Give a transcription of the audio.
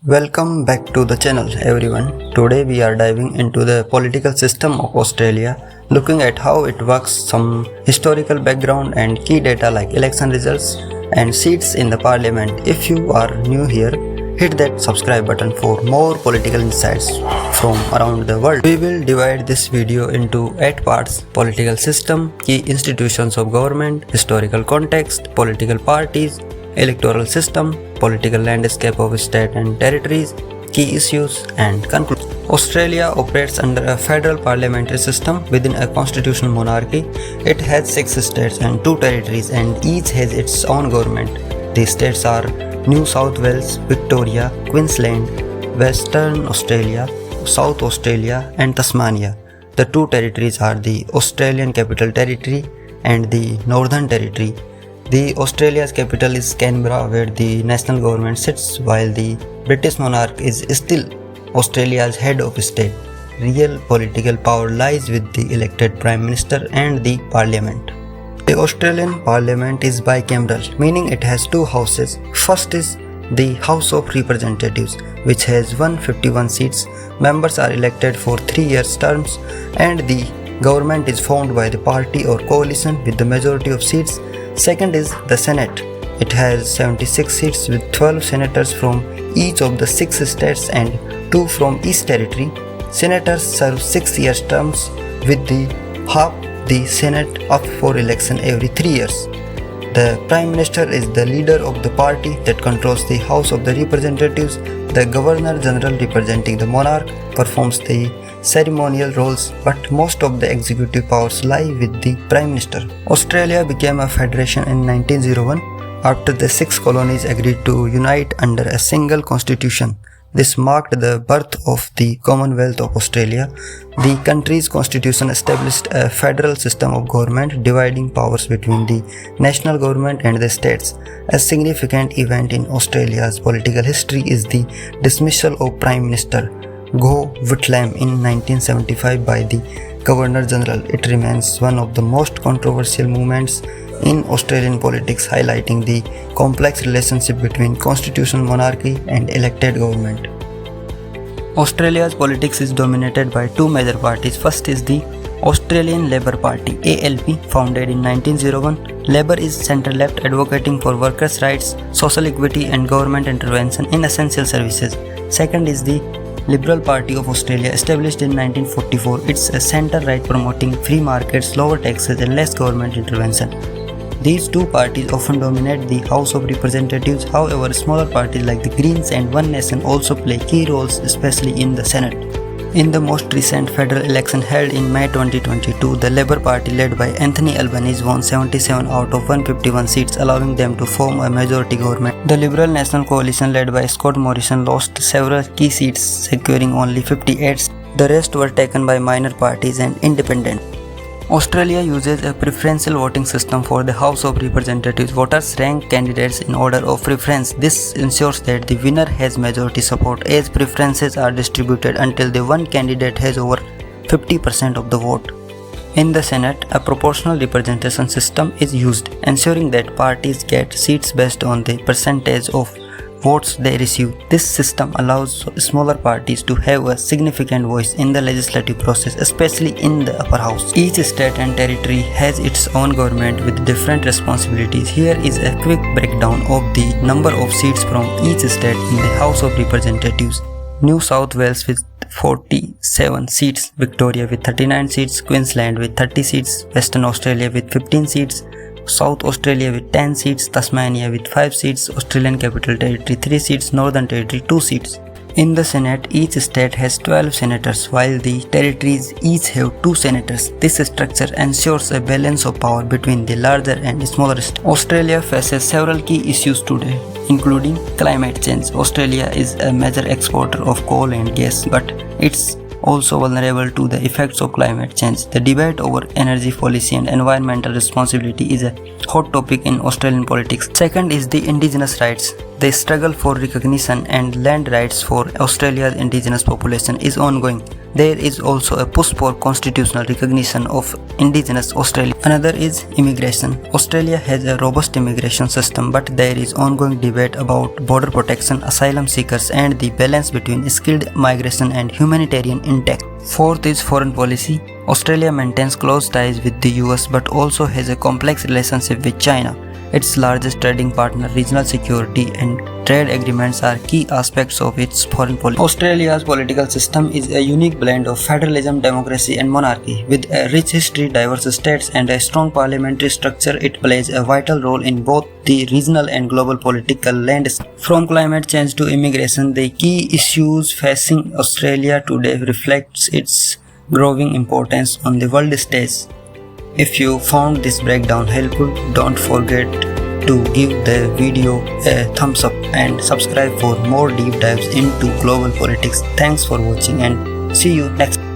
Welcome back to the channel everyone. Today we are diving into the political system of Australia, looking at how it works, some historical background and key data like election results and seats in the parliament. If you are new here, hit that subscribe button for more political insights from around the world. We will divide this video into 8 parts: political system, key institutions of government, historical context, political parties, electoral system, political landscape of state and territories, key issues, and conclusion. Australia operates under a federal parliamentary system within a constitutional monarchy. It has 6 states and 2 territories, and each has its own government. These states are New South Wales, Victoria, Queensland, Western Australia, South Australia, and Tasmania. The 2 territories are the Australian Capital Territory and the Northern Territory. The Australia's capital is Canberra, where the national government sits, while the British monarch is still Australia's head of state. Real political power lies with the elected Prime Minister and the Parliament. The Australian Parliament is bicameral, meaning it has 2 houses. First is the House of Representatives, which has 151 seats. Members are elected for 3-year terms, and the government is formed by the party or coalition with the majority of seats. Second is the Senate. It has 76 seats with 12 senators from each of the 6 states and 2 from each territory. Senators serve 6-year terms with the half the Senate up for election every 3 years. The Prime Minister is the leader of the party that controls the House of the Representatives. The Governor General, representing the monarch, performs the ceremonial roles, but most of the executive powers lie with the Prime Minister. Australia became a federation in 1901 after the 6 colonies agreed to unite under a single constitution. This marked the birth of the Commonwealth of Australia. The country's constitution established a federal system of government, dividing powers between the national government and the states. A significant event in Australia's political history is the dismissal of Prime Minister Gough Whitlam in 1975 by the Governor General. It remains one of the most controversial movements in Australian politics, highlighting the complex relationship between constitutional monarchy and elected government. Australia's politics is dominated by 2 major parties. First is the Australian Labor Party (ALP), founded in 1901. Labor is centre-left, advocating for workers' rights, social equity, and government intervention in essential services. Second is the Liberal Party of Australia, established in 1944. It's a centre-right, promoting free markets, lower taxes, and less government intervention. These 2 parties often dominate the House of Representatives. However, smaller parties like the Greens and One Nation also play key roles, especially in the Senate. In the most recent federal election held in May 2022, the Labour Party, led by Anthony Albanese, won 77 out of 151 seats, allowing them to form a majority government. The Liberal National Coalition, led by Scott Morrison, lost several key seats, securing only 58. The rest were taken by minor parties and independents. Australia uses a preferential voting system for the House of Representatives. Voters rank candidates in order of preference. This ensures that the winner has majority support, as preferences are distributed until the one candidate has over 50% of the vote. In the Senate, a proportional representation system is used, ensuring that parties get seats based on the percentage of votes they receive. This system allows smaller parties to have a significant voice in the legislative process, especially in the upper house. Each state and territory has its own government with different responsibilities. Here is a quick breakdown of the number of seats from each state in the House of Representatives. New South Wales with 47 seats, Victoria with 39 seats, Queensland with 30 seats, Western Australia with 15 seats, South Australia with 10 seats, Tasmania with 5 seats, Australian Capital Territory 3 seats, Northern Territory 2 seats. In the Senate, each state has 12 senators, while the territories each have 2 senators. This structure ensures a balance of power between the larger and smaller states. Australia faces several key issues today, including climate change. Australia is a major exporter of coal and gas, but it's also vulnerable to the effects of climate change. The debate over energy policy and environmental responsibility is a hot topic in Australian politics. Second is the Indigenous rights. The struggle for recognition and land rights for Australia's Indigenous population is ongoing. There is also a push for constitutional recognition of indigenous Australia. Another is immigration. Australia has a robust immigration system, but there is ongoing debate about border protection, asylum seekers, and the balance between skilled migration and humanitarian intent. Fourth is foreign policy. Australia maintains close ties with the US but also has a complex relationship with China. Its largest trading partner, regional security and trade agreements are key aspects of its foreign policy. Australia's political system is a unique blend of federalism, democracy and monarchy. With a rich history, diverse states and a strong parliamentary structure, it plays a vital role in both the regional and global political landscape. From climate change to immigration, the key issues facing Australia today reflects its growing importance on the world stage. If you found this breakdown helpful, don't forget to give the video a thumbs up and subscribe for more deep dives into global politics. Thanks for watching and see you next time.